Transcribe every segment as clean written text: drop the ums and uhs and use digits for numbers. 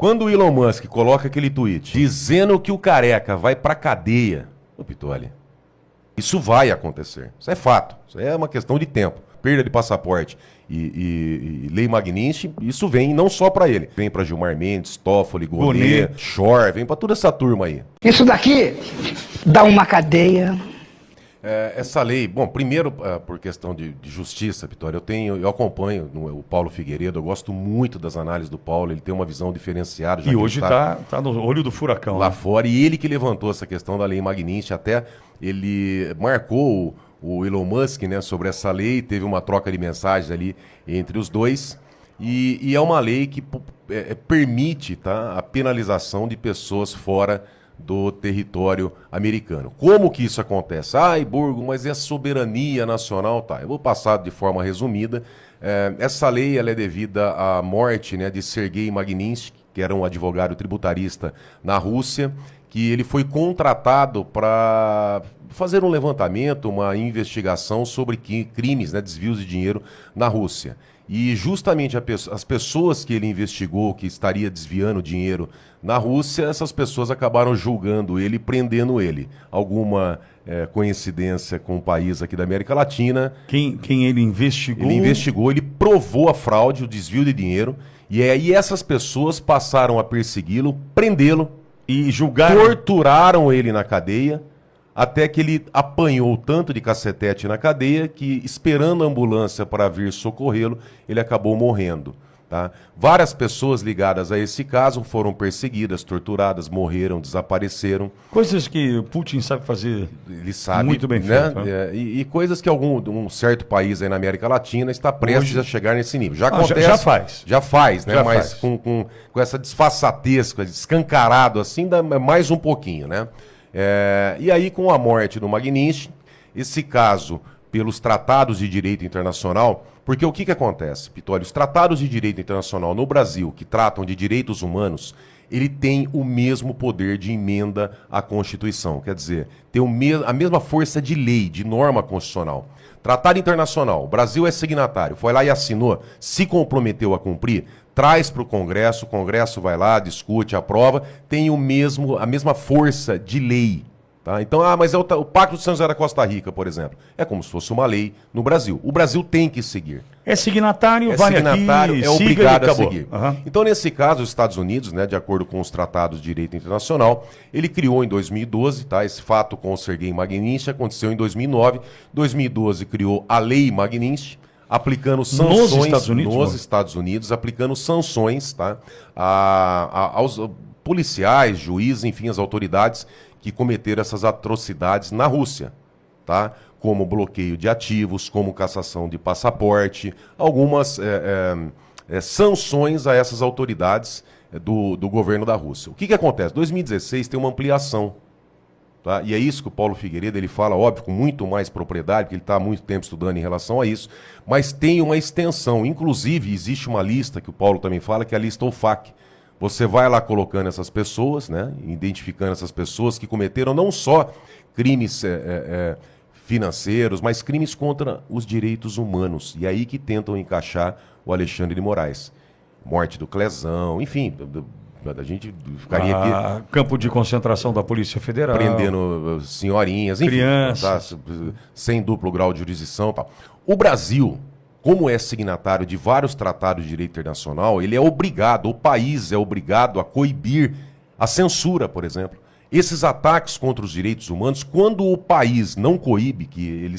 Quando o Elon Musk coloca aquele tweet dizendo que o careca vai pra cadeia, ô Pitoli, isso vai acontecer. Isso é fato. Isso é uma questão de tempo. Perda de passaporte e lei Magnitsky, isso vem não só pra ele. Vem pra Gilmar Mendes, Toffoli, Gonê, Shor, vem pra toda essa turma aí. Isso daqui dá uma cadeia. Essa lei, bom, primeiro por questão de justiça, Vitória, eu acompanho o Paulo Figueiredo, eu gosto muito das análises do Paulo, ele tem uma visão diferenciada. E hoje tá no olho do furacão. Lá né? fora, e ele que levantou essa questão da lei Magnitsky, até ele marcou o Elon Musk, né, sobre essa lei, teve uma troca de mensagens ali entre os dois, e é uma lei que permite, tá, a penalização de pessoas fora do território americano. Como que isso acontece? Ai, Burgo, mas é a soberania nacional, tá? Eu vou passar de forma resumida. Essa lei ela é devida à morte, né, de Sergei Magnitsky, que era um advogado tributarista na Rússia, que ele foi contratado para fazer um levantamento, uma investigação sobre crimes, né, desvios de dinheiro na Rússia. E justamente as pessoas que ele investigou, que estaria desviando dinheiro na Rússia, essas pessoas acabaram julgando ele e prendendo ele. Alguma coincidência com o país aqui da América Latina. Quem ele investigou? Ele investigou, ele provou a fraude, o desvio de dinheiro, e aí essas pessoas passaram a persegui-lo, prendê-lo, e julgaram. Torturaram ele na cadeia, até que ele apanhou tanto de cacetete na cadeia que, esperando a ambulância para vir socorrê-lo, ele acabou morrendo. Tá? Várias pessoas ligadas a esse caso foram perseguidas, torturadas, morreram, desapareceram. Coisas que o Putin sabe fazer. Ele sabe, muito bem né? feito. Né? E coisas que um certo país aí na América Latina está prestes a chegar nesse nível. Já acontece. Já faz. Já faz, né? Já Mas faz. Com essa desfaçatez, escancarado assim, dá mais um pouquinho, né? E aí, com a morte do Magnitsky, esse caso, pelos tratados de direito internacional, porque o que acontece, Pitoli? Os tratados de direito internacional no Brasil, que tratam de direitos humanos, ele tem o mesmo poder de emenda à Constituição, quer dizer, tem a mesma força de lei, de norma constitucional. Tratado internacional, o Brasil é signatário, foi lá e assinou, se comprometeu a cumprir, traz para o Congresso vai lá, discute, aprova, tem a mesma força de lei. Tá? Então, mas o Pacto de São José da Costa Rica, por exemplo, é como se fosse uma lei no Brasil. O Brasil tem que seguir. É signatário, é obrigado a seguir. Uhum. Então, nesse caso, os Estados Unidos, né, de acordo com os tratados de direito internacional, ele criou em 2012, tá? Esse fato com o Sergei Magnitsky aconteceu em 2009. 2012 criou a Lei Magnitsky, aplicando sanções nos Estados Unidos, aplicando sanções, tá, aos policiais, juízes, enfim, as autoridades que cometeram essas atrocidades na Rússia, tá? Como bloqueio de ativos, como cassação de passaporte, algumas sanções a essas autoridades do governo da Rússia. O que acontece? 2016 tem uma ampliação, tá? E é isso que o Paulo Figueiredo ele fala, óbvio, com muito mais propriedade, porque ele está há muito tempo estudando em relação a isso, mas tem uma extensão. Inclusive, existe uma lista que o Paulo também fala, que é a lista OFAC. Você vai lá colocando essas pessoas, né, identificando essas pessoas que cometeram não só crimes financeiros, mas crimes contra os direitos humanos. E é aí que tentam encaixar o Alexandre de Moraes. Morte do Clezão, enfim, a gente ficaria aqui... Campo de concentração da Polícia Federal. Prendendo senhorinhas, enfim. Crianças. Tá, sem duplo grau de jurisdição e tal. O Brasil, como é signatário de vários tratados de direito internacional, ele é obrigado, o país é obrigado a coibir a censura, por exemplo. Esses ataques contra os direitos humanos, quando o país não coíbe, que ele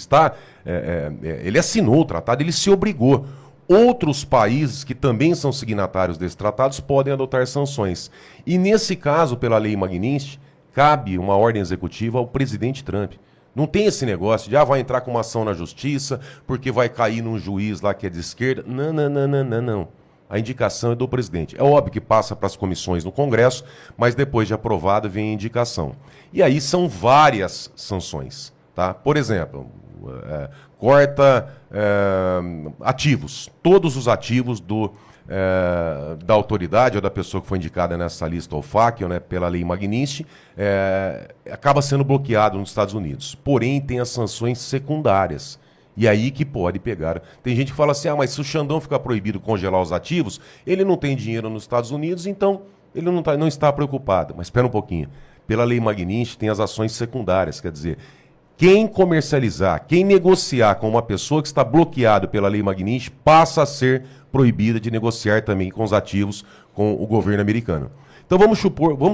ele assinou o tratado, ele se obrigou. Outros países que também são signatários desses tratados podem adotar sanções. E nesse caso, pela Lei Magnitsky, cabe uma ordem executiva ao presidente Trump. Não tem esse negócio de, vai entrar com uma ação na justiça, porque vai cair num juiz lá que é de esquerda. Não. A indicação é do presidente. É óbvio que passa para as comissões no Congresso, mas depois de aprovado vem a indicação. E aí são várias sanções, tá? Por exemplo, corta ativos. Todos os ativos da autoridade ou da pessoa que foi indicada nessa lista OFAC, né, pela Lei Magnitsky, acaba sendo bloqueado nos Estados Unidos. Porém, tem as sanções secundárias. E aí que pode pegar. Tem gente que fala assim, mas se o Xandão ficar proibido congelar os ativos, ele não tem dinheiro nos Estados Unidos, então Ele não está preocupado. Mas espera um pouquinho. Pela Lei Magnitsky tem as ações secundárias, quer dizer, quem comercializar, quem negociar com uma pessoa que está bloqueado pela Lei Magnitsky passa a ser proibida de negociar também com os ativos com o governo americano. Então vamos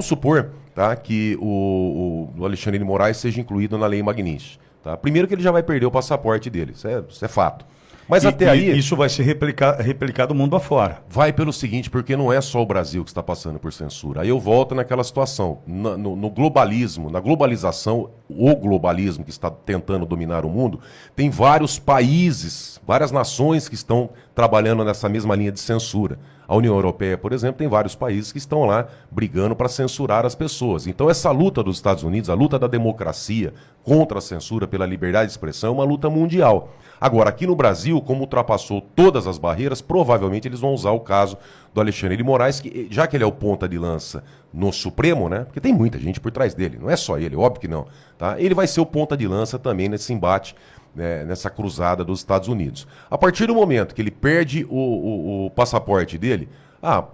supor, tá, que o Alexandre de Moraes seja incluído na Lei Magnitsky. Tá? Primeiro que ele já vai perder o passaporte dele, isso é fato. Mas até aí... Isso vai ser replicado mundo afora. Vai pelo seguinte, porque não é só o Brasil que está passando por censura. Aí eu volto naquela situação. No globalismo, na globalização, o globalismo que está tentando dominar o mundo, tem vários países, várias nações que estão trabalhando nessa mesma linha de censura. A União Europeia, por exemplo, tem vários países que estão lá brigando para censurar as pessoas. Então essa luta dos Estados Unidos, a luta da democracia contra a censura pela liberdade de expressão é uma luta mundial. Agora, aqui no Brasil, como ultrapassou todas as barreiras, provavelmente eles vão usar o caso do Alexandre de Moraes, que já que ele é o ponta de lança no Supremo, né? Porque tem muita gente por trás dele, não é só ele, óbvio que não. Tá? Ele vai ser o ponta de lança também nesse embate, né, nessa cruzada dos Estados Unidos. A partir do momento que ele perde o passaporte dele,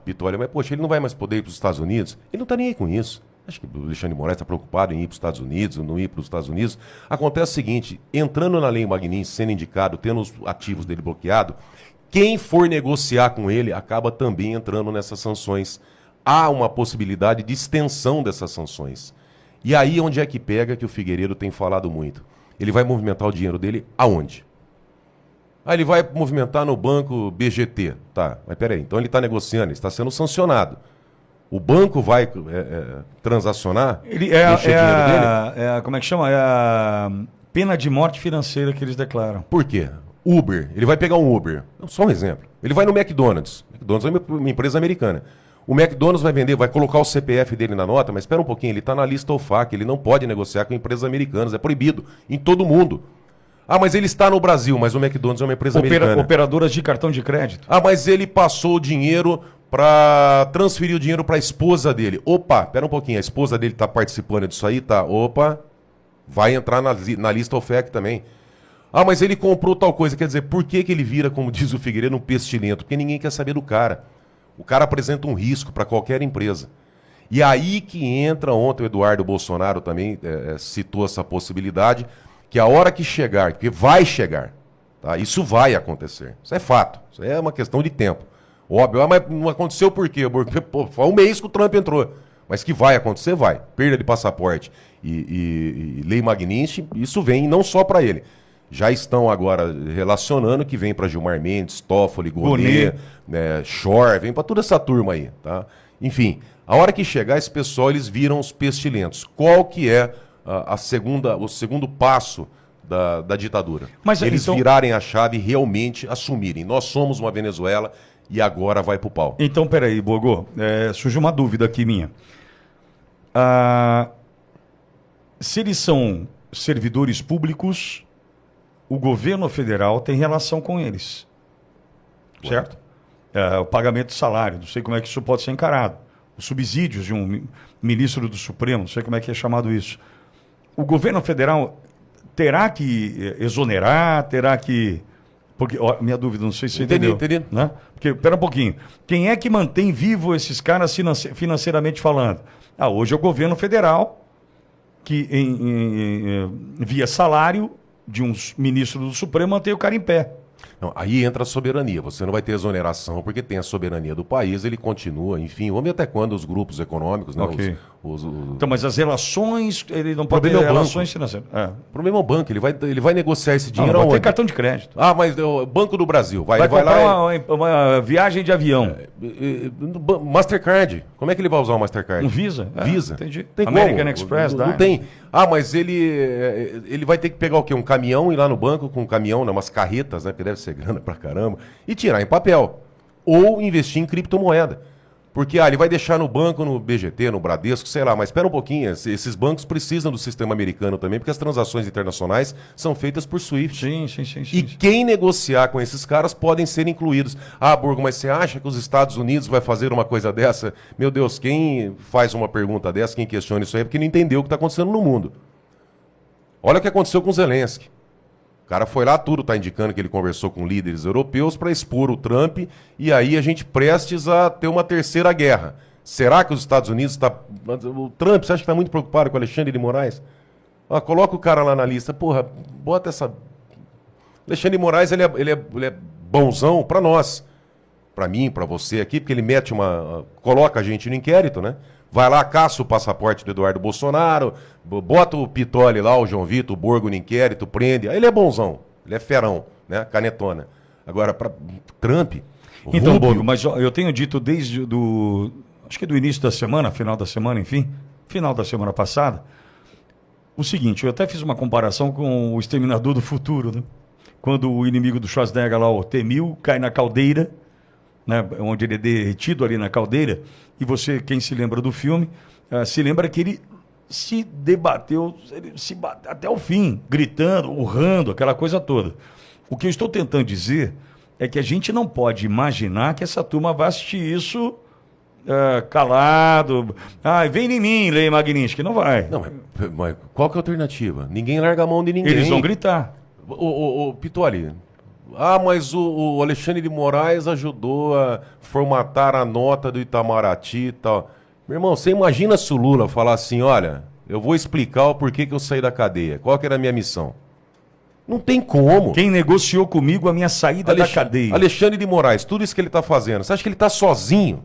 Vitória, mas poxa, ele não vai mais poder ir para os Estados Unidos? Ele não está nem aí com isso. Acho que o Alexandre de Moraes está preocupado em ir para os Estados Unidos, não ir para os Estados Unidos. Acontece o seguinte, entrando na Lei Magnitsky, sendo indicado, tendo os ativos dele bloqueados, quem for negociar com ele acaba também entrando nessas sanções. Há uma possibilidade de extensão dessas sanções. E aí onde é que pega que o Figueiredo tem falado muito? Ele vai movimentar o dinheiro dele aonde? Ele vai movimentar no banco BGT. Tá, mas peraí, então ele está negociando, ele está sendo sancionado. O banco vai transacionar? Como é que chama? É a pena de morte financeira que eles declaram. Por quê? Uber, ele vai pegar um Uber. Só um exemplo. Ele vai no McDonald's. McDonald's é uma empresa americana. O McDonald's vai vender, vai colocar o CPF dele na nota, mas espera um pouquinho, ele está na lista OFAC, ele não pode negociar com empresas americanas, é proibido em todo mundo. Mas ele está no Brasil, mas o McDonald's é uma empresa americana. Operadoras de cartão de crédito. Mas ele passou o dinheiro para transferir o dinheiro para a esposa dele. Opa, espera um pouquinho, a esposa dele está participando disso aí, tá? Opa, vai entrar na lista OFAC também. Mas ele comprou tal coisa, quer dizer, por que ele vira, como diz o Figueiredo, um pestilento? Porque ninguém quer saber do cara. O cara apresenta um risco para qualquer empresa. E aí que entra, ontem o Eduardo Bolsonaro também citou essa possibilidade, que a hora que chegar, porque vai chegar, tá? Isso vai acontecer, isso é fato, isso é uma questão de tempo. Óbvio, mas não aconteceu por quê? Porque foi um mês que o Trump entrou, mas que vai acontecer, vai. Perda de passaporte e Lei Magnitsky, isso vem não só para ele. Já estão agora relacionando que vem para Gilmar Mendes, Toffoli, Gonê, né, Schor, vem para toda essa turma aí, tá? Enfim, a hora que chegar esse pessoal, eles viram os pestilentos. Qual que é o segundo passo da ditadura? Mas, eles então... virarem a chave e realmente assumirem. Nós somos uma Venezuela e agora vai pro pau. Então, peraí, Bogô, surgiu uma dúvida aqui minha. Se eles são servidores públicos, o governo federal tem relação com eles, certo? O pagamento de salário, não sei como é que isso pode ser encarado. Os subsídios de um ministro do Supremo, não sei como é que é chamado isso. O governo federal terá que exonerar, terá que... Porque, minha dúvida, não sei se você entendeu. Entendi. Né? Porque, pera um pouquinho, quem é que mantém vivo esses caras financeiramente falando? Hoje é o governo federal que, via salário de um ministro do Supremo, mantém o cara em pé. Não, aí entra a soberania. Você não vai ter exoneração porque tem a soberania do país, ele continua, enfim, vamos ver até quando os grupos econômicos, né, okay. Então, mas as relações, ele não pode ter relações financeiras. O problema é o banco, ele vai negociar esse dinheiro aonde? Tem cartão de crédito. Mas o Banco do Brasil vai comprar lá uma viagem de avião. Mastercard. Como é que ele vai usar o Mastercard? Um Visa? Visa. Entendi. Tem American como? Express, não tem. Mas ele vai ter que pegar o quê? Um caminhão, ir lá no banco com um caminhão, né, umas carretas, né, porque deve ser grana pra caramba, e tirar em papel. Ou investir em criptomoeda. Porque ele vai deixar no banco, no BGT, no Bradesco, sei lá, mas espera um pouquinho, esses bancos precisam do sistema americano também, porque as transações internacionais são feitas por SWIFT. Sim. E quem negociar com esses caras podem ser incluídos. Burgo, mas você acha que os Estados Unidos vai fazer uma coisa dessa? Meu Deus, quem faz uma pergunta dessa, quem questiona isso aí, é porque não entendeu o que está acontecendo no mundo. Olha o que aconteceu com o Zelensky. O cara foi lá, tudo está indicando que ele conversou com líderes europeus para expor o Trump e aí a gente prestes a ter uma terceira guerra. Será que os Estados Unidos está... O Trump, você acha que está muito preocupado com o Alexandre de Moraes? Coloca o cara lá na lista. Porra, bota essa... Alexandre de Moraes, ele é bonzão para nós. Para mim, para você aqui, porque ele mete coloca a gente no inquérito, né? Vai lá, caça o passaporte do Eduardo Bolsonaro, bota o Pitoli lá, o João Vitor, o Borgo no inquérito, prende. Aí ele é bonzão, ele é ferão, né? Canetona. Agora, para Trump... Então, Rubio... Borgo, mas eu tenho dito desde acho que do início da semana, final da semana, enfim, final da semana passada, o seguinte, eu até fiz uma comparação com o Exterminador do Futuro, né? Quando o inimigo do Schwarzenegger lá, o T-1000, cai na caldeira, né? Onde ele é derretido ali na caldeira, e você, quem se lembra do filme, se lembra que ele se debateu, até o fim, gritando, urrando, aquela coisa toda. O que eu estou tentando dizer é que a gente não pode imaginar que essa turma vai assistir isso calado. Vem em mim, Lei Magnífica. Não vai. Não, mas qual que é a alternativa? Ninguém larga a mão de ninguém. Eles vão gritar. O Pitoli, mas o Alexandre de Moraes ajudou a formatar a nota do Itamaraty e tal. Meu irmão, você imagina se o Lula falar assim, olha, eu vou explicar o porquê que eu saí da cadeia. Qual que era a minha missão? Não tem como. Quem negociou comigo a minha saída da cadeia? Alexandre de Moraes, tudo isso que ele está fazendo, você acha que ele está sozinho?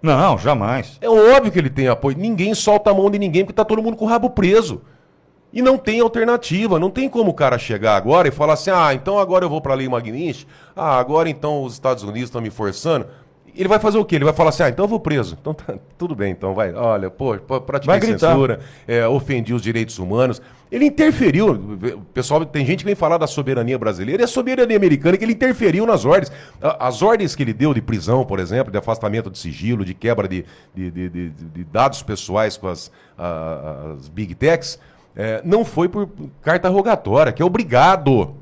Não, jamais. É óbvio que ele tem apoio. Ninguém solta a mão de ninguém porque está todo mundo com o rabo preso. E não tem alternativa. Não tem como o cara chegar agora e falar assim, então agora eu vou para a Lei Magnífica, agora então os Estados Unidos estão me forçando. Ele vai fazer o quê? Ele vai falar assim, então eu vou preso. Então tá, tudo bem, então vai. Olha, pratiquei censura, ofendi os direitos humanos. Ele interferiu. O pessoal, tem gente que vem falar da soberania brasileira, é a soberania americana que ele interferiu nas ordens. As ordens que ele deu de prisão, por exemplo, de afastamento de sigilo, de quebra de dados pessoais com as Big Techs, não foi por carta rogatória, que é obrigado.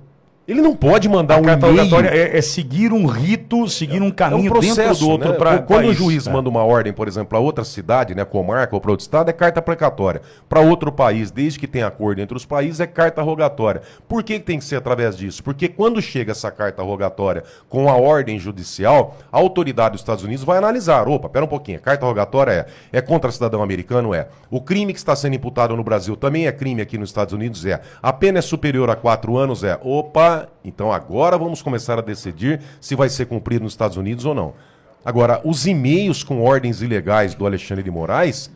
Ele não pode mandar carta e-mail. rogatória é seguir um rito, seguir um caminho processo, dentro do outro. Né? Quando o juiz manda uma ordem, por exemplo, para outra cidade, né, comarca ou para outro estado, é carta precatória. Para outro país, desde que tenha acordo entre os países, é carta rogatória. Por que tem que ser através disso? Porque quando chega essa carta rogatória com a ordem judicial, a autoridade dos Estados Unidos vai analisar. Opa, pera um pouquinho, a carta rogatória é contra cidadão americano? É. O crime que está sendo imputado no Brasil também é crime aqui nos Estados Unidos? É. A pena é superior a 4 anos? É. Opa, então agora vamos começar a decidir se vai ser cumprido nos Estados Unidos ou não. Agora, os e-mails com ordens ilegais do Alexandre de Moraes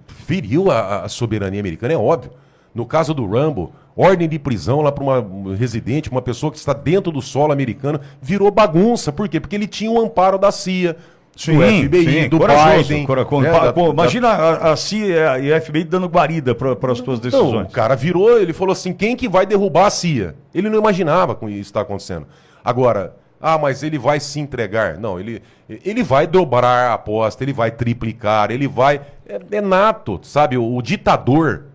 feriu a soberania americana, é óbvio. No caso do Rambo, ordem de prisão lá para uma residente, uma pessoa que está dentro do solo americano, virou bagunça. Por quê? Porque ele tinha um amparo da CIA, do FBI, do Biden. Imagina a CIA e a FBI dando guarida para as suas decisões. Não, o cara virou, ele falou assim, quem que vai derrubar a CIA? Ele não imaginava que isso está acontecendo. Agora, mas ele vai se entregar. Não, ele vai dobrar a aposta, ele vai triplicar, ele vai... É nato, sabe? O ditador...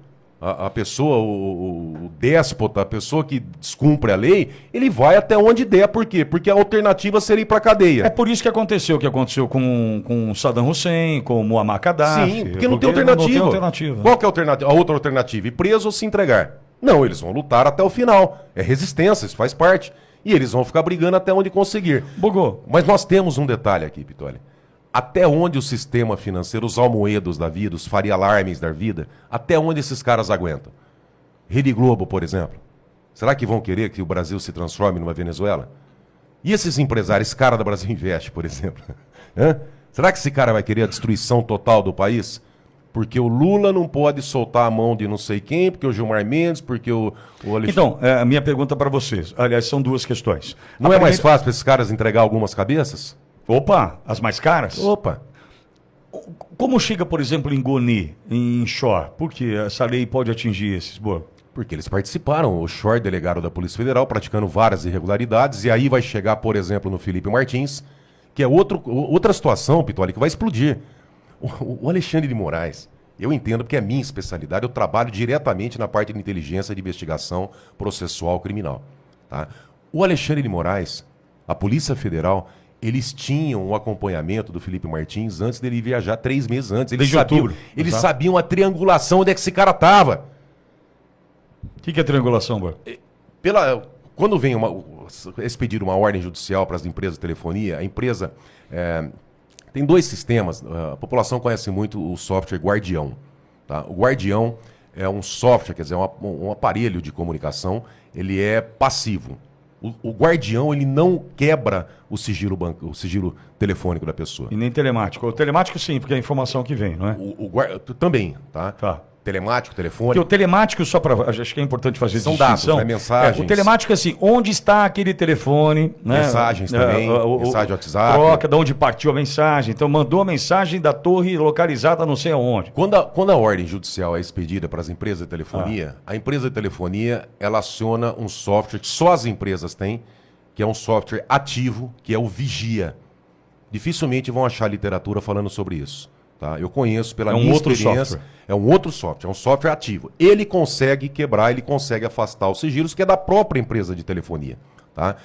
A pessoa, o déspota, a pessoa que descumpre a lei, ele vai até onde der. Por quê? Porque a alternativa seria ir para a cadeia. É por isso que aconteceu o que aconteceu com Saddam Hussein, com Muammar Gaddafi. Sim, porque não tem alternativa. Não tem alternativa. Qual que é a alternativa? A outra alternativa, ir preso ou se entregar? Não, eles vão lutar até o final. É resistência, isso faz parte. E eles vão ficar brigando até onde conseguir. Bugou. Mas nós temos um detalhe aqui, Pitoli. Até onde o sistema financeiro, os Almoedos da vida, os Faria Larmes da vida, até onde esses caras aguentam? Rede Globo, por exemplo. Será que vão querer que o Brasil se transforme numa Venezuela? E esses empresários, esse cara da Brasil Investe, por exemplo? Será que esse cara vai querer a destruição total do país? Porque o Lula não pode soltar a mão de não sei quem, porque o Gilmar Mendes, porque o Alexandre... Então, a minha pergunta para vocês, aliás, são duas questões. Não é mais fácil para esses caras entregar algumas cabeças? Opa, as mais caras? Opa. Como chega, por exemplo, em Goni, em Shore? Por que essa lei pode atingir esses, Boa? Porque eles participaram. O Shore, delegado da Polícia Federal, praticando várias irregularidades. E aí vai chegar, por exemplo, no Felipe Martins, que é outra situação, Pitoli, que vai explodir. O Alexandre de Moraes, eu entendo porque é minha especialidade, eu trabalho diretamente na parte de inteligência de investigação processual criminal. Tá? O Alexandre de Moraes, a Polícia Federal... Eles tinham o acompanhamento do Felipe Martins antes dele viajar 3 meses antes. Eles sabiam a triangulação onde é que esse cara estava. O que é triangulação, Boa? Quando vem expedido uma ordem judicial para as empresas de telefonia, a empresa Tem dois sistemas, a população conhece muito o software Guardião. Tá? O Guardião é um software, quer dizer, um aparelho de comunicação, ele é passivo. O Guardião, ele não quebra o sigilo telefônico da pessoa. E nem telemático. O telemático sim, porque é a informação que vem, não é? Também, tá? Tá. Telemático, telefone. Porque o telemático, só para. Acho que é importante fazer São distinção. dados, né? Mensagens. O telemático é assim, onde está aquele telefone, né? Mensagens também, mensagem WhatsApp. Troca, de onde partiu a mensagem. Então, mandou a mensagem da torre localizada não sei aonde. Quando a ordem judicial é expedida para as empresas de telefonia, a empresa de telefonia, ela aciona um software que só as empresas têm, que é um software ativo, que é o Vigia. Dificilmente vão achar literatura falando sobre isso. Tá? Eu conheço pela minha experiência. É um outro software, é um software ativo. Ele consegue quebrar, ele consegue afastar os sigilos, que é da própria empresa de telefonia. Tá?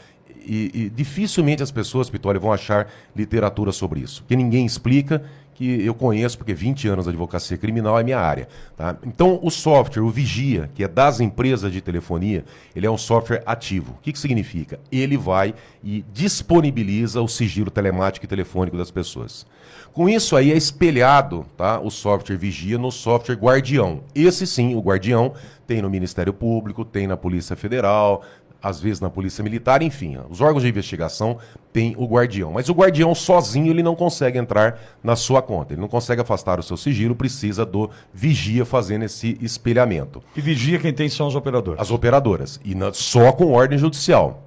E dificilmente as pessoas, Pitoli, vão achar literatura sobre isso. Porque ninguém explica, que eu conheço, porque 20 anos de advocacia criminal é minha área. Tá? Então, o software, o Vigia, que é das empresas de telefonia, ele é um software ativo. O que significa? Ele vai e disponibiliza o sigilo telemático e telefônico das pessoas. Com isso aí é espelhado, tá, o software Vigia no software Guardião. Esse sim, o Guardião, tem no Ministério Público, tem na Polícia Federal, às vezes na Polícia Militar, enfim. Os órgãos de investigação têm o Guardião. Mas o Guardião sozinho ele não consegue entrar na sua conta. Ele não consegue afastar o seu sigilo, precisa do Vigia fazendo esse espelhamento. E Vigia quem tem são as operadoras. As operadoras. E só com ordem judicial.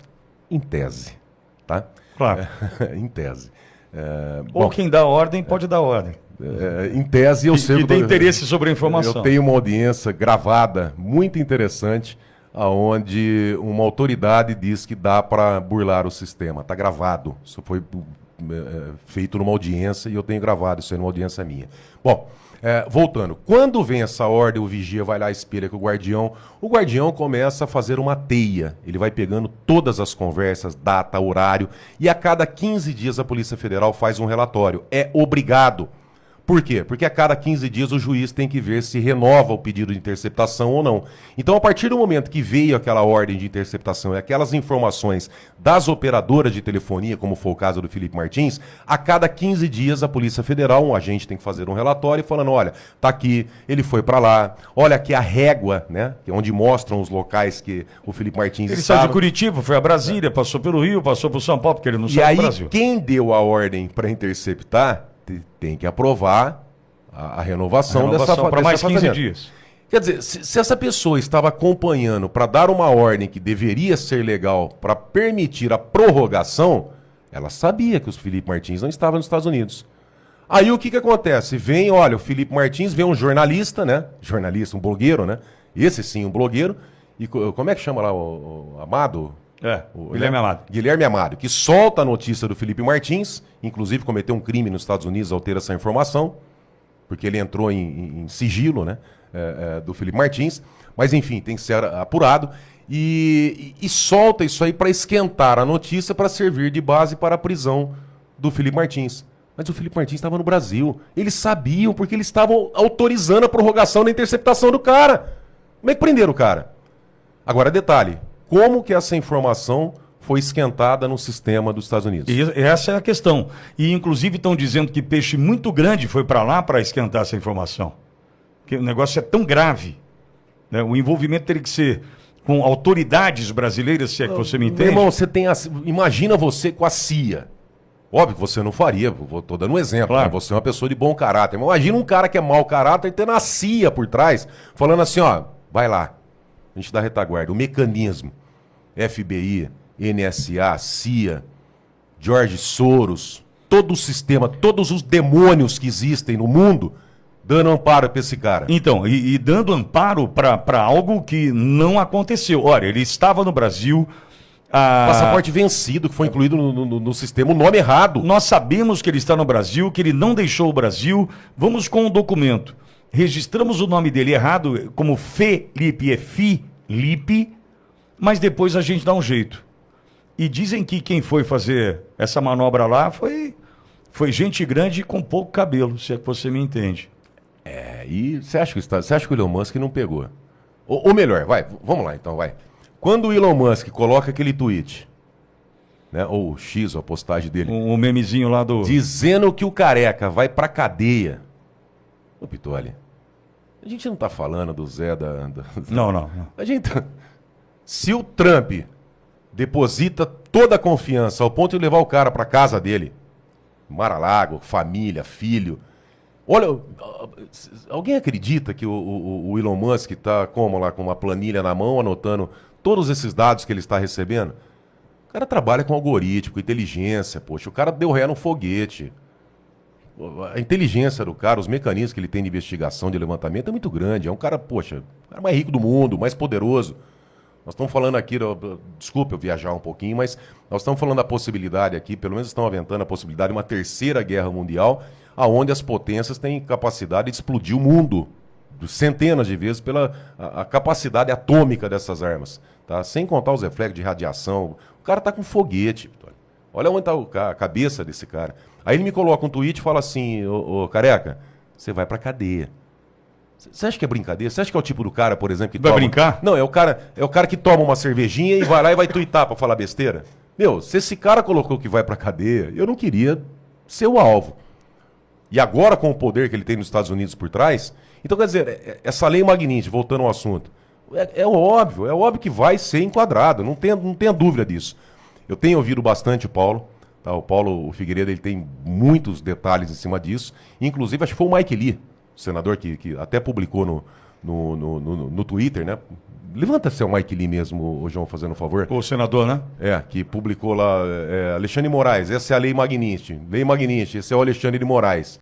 Em tese. Tá? Claro. Em tese. Ou quem dá ordem pode dar ordem. Em tese eu sei que tem interesse sobre a informação. Eu tenho uma audiência gravada muito interessante, onde uma autoridade diz que dá para burlar o sistema. Está gravado. Isso foi feito numa audiência e eu tenho gravado isso aí numa audiência minha. Bom, voltando. Quando vem essa ordem, o Vigia vai lá e espelha com o Guardião começa a fazer uma teia. Ele vai pegando todas as conversas, data, horário, e a cada 15 dias a Polícia Federal faz um relatório. É obrigado. Por quê? Porque a cada 15 dias o juiz tem que ver se renova o pedido de interceptação ou não. Então, a partir do momento que veio aquela ordem de interceptação e aquelas informações das operadoras de telefonia, como foi o caso do Felipe Martins, a cada 15 dias a Polícia Federal, um agente tem que fazer um relatório falando, olha, tá aqui, ele foi para lá, olha aqui a régua, né, que é onde mostram os locais que o Felipe Martins estava. Ele saiu de Curitiba, foi a Brasília, passou pelo Rio, passou por São Paulo, porque ele não saiu do Brasil. E aí, quem deu a ordem para interceptar tem que aprovar a renovação dessa para mais 15 dias. Quer dizer, se essa pessoa estava acompanhando para dar uma ordem que deveria ser legal para permitir a prorrogação, ela sabia que o Felipe Martins não estava nos Estados Unidos. Aí o que acontece? Olha, o Felipe Martins vem um jornalista, né? Jornalista, um blogueiro, né? Esse sim, um blogueiro. E como é que chama lá o Amado? Guilherme Amado. Guilherme Amado, que solta a notícia do Felipe Martins, inclusive cometeu um crime nos Estados Unidos ao ter essa informação, porque ele entrou em sigilo, né, do Felipe Martins, mas enfim, tem que ser apurado, e solta isso aí para esquentar a notícia para servir de base para a prisão do Felipe Martins. Mas o Felipe Martins estava no Brasil, eles sabiam porque eles estavam autorizando a prorrogação da interceptação do cara. Como é que prenderam o cara? Agora, detalhe. Como que essa informação foi esquentada no sistema dos Estados Unidos? E essa é a questão. E, inclusive, estão dizendo que peixe muito grande foi para lá para esquentar essa informação. Que o negócio é tão grave. Né? O envolvimento teria que ser com autoridades brasileiras, se é que você me entende. Meu irmão, imagina você com a CIA. Óbvio que você não faria, estou dando um exemplo. Claro. Né? Você é uma pessoa de bom caráter. Mas imagina um cara que é mau caráter tendo a CIA por trás, falando assim, ó, vai lá, a gente dá retaguarda. O mecanismo. FBI, NSA, CIA, George Soros, todo o sistema, todos os demônios que existem no mundo, dando amparo para esse cara. Então, e dando amparo para algo que não aconteceu. Olha, ele estava no Brasil... Passaporte vencido, que foi incluído no sistema, o nome errado. Nós sabemos que ele está no Brasil, que ele não deixou o Brasil. Vamos com o documento. Registramos o nome dele errado, como Felipe, é Filipe, mas depois a gente dá um jeito. E dizem que quem foi fazer essa manobra lá foi gente grande com pouco cabelo, se é que você me entende. E você acha que o Elon Musk não pegou? Ou melhor, vamos lá então, vai. Quando o Elon Musk coloca aquele tweet, né? Ou X, a postagem dele. O memezinho lá do... Dizendo que o Careca vai pra cadeia. Ô, Pitoli, a gente não tá falando do Zé Não. A gente... Se o Trump deposita toda a confiança ao ponto de levar o cara pra casa dele, Mar-a-Lago, família, filho... Olha, alguém acredita que o Elon Musk está como lá, com uma planilha na mão, anotando todos esses dados que ele está recebendo? O cara trabalha com algoritmo, com inteligência, poxa, o cara deu ré no foguete. A inteligência do cara, os mecanismos que ele tem de investigação, de levantamento é muito grande. É um cara, poxa, o cara mais rico do mundo, mais poderoso. Nós estamos falando aqui, desculpa eu viajar um pouquinho, mas nós estamos falando da possibilidade aqui, pelo menos estão aventando a possibilidade de uma terceira guerra mundial, aonde as potências têm capacidade de explodir o mundo centenas de vezes pela a capacidade atômica dessas armas, tá? Sem contar os reflexos de radiação. O cara tá com foguete, Vitória. Olha onde tá a cabeça desse cara. Aí ele me coloca um tweet e fala assim, ô Careca, você vai pra cadeia. Você acha que é brincadeira? Você acha que é o tipo do cara, por exemplo, que vai brincar? Não, é o cara que toma uma cervejinha e vai lá e vai tuitar pra falar besteira. Meu, se esse cara colocou que vai pra cadeia, eu não queria ser o alvo. E agora, com o poder que ele tem nos Estados Unidos por trás... Então, quer dizer, essa lei Magnitsky, voltando ao assunto, é óbvio que vai ser enquadrado, não tenha dúvida disso. Eu tenho ouvido bastante o Paulo, tá? O Figueiredo, ele tem muitos detalhes em cima disso. Inclusive, acho que foi o Mike Lee, o senador que até publicou no Twitter, né? Levanta se é o Mike Lee mesmo, o João, fazendo um favor. O senador, né? Que publicou lá, Alexandre de Moraes, essa é a Lei Magnitsky, esse é o Alexandre de Moraes.